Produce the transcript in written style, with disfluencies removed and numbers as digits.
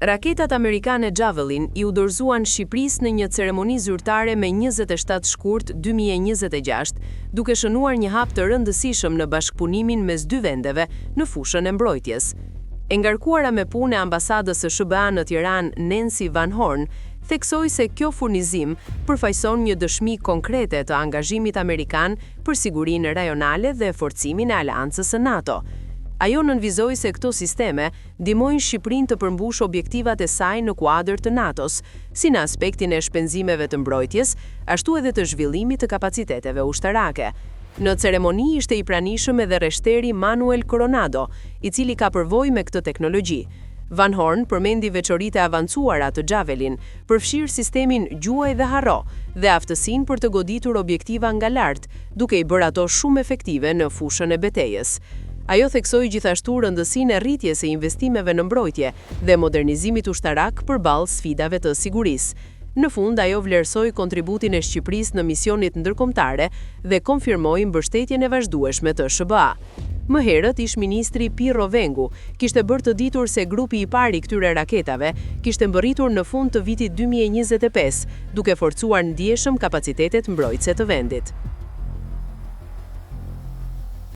Raketat amerikane Javelin i u dorëzuan Shqipërisë në një ceremoni zyrtare me 27 shkurt 2026, duke shënuar një hap të rëndësishëm në bashkëpunimin mes dy vendeve në fushën e mbrojtjes. E ngarkuara me punë e ambasadës së SBA në Tiranë, Nancy Van Horn, theksoi se kjo furnizim përfaqëson një dëshmi konkrete të angazhimit amerikan për sigurinë rajonale dhe forcimin e aleancës së NATO. Ajo nënvizoi se këto sisteme ndihmojnë Shqipërinë të përmbushë objektivat e saj në kuadër të NATO-s, si në aspektin e shpenzimeve të mbrojtjes, ashtu edhe të zhvillimit të kapaciteteve ushtarake. Në ceremoni ishte i pranishëm edhe rreshteri Manuel Coronado, i cili ka përvojë me këtë teknologji. Van Horn përmendi veçoritë e avancuara të Javelin, përfshirë sistemin gjuaj dhe harro dhe aftësinë për të goditur objektiva nga lart, duke i bërë ato shumë efektive në fushën e betejës. Ajo theksoi gjithashtu rëndësinë e rritjes së investimeve në mbrojtje dhe modernizimit ushtarak përballë sfidave të sigurisë. Në fund, ajo vlerësoi kontributin e Shqipërisë në misionit ndërkombëtare dhe konfirmoi mbështetjen e vazhdueshme të SBA. Më herët, ish-ministri Pirro Vengu kishte bërë të ditur se grupi i parë i këtyre raketave kishte mbërritur në fund të vitit 2025, duke forcuar ndjeshëm kapacitetet mbrojtëse të vendit.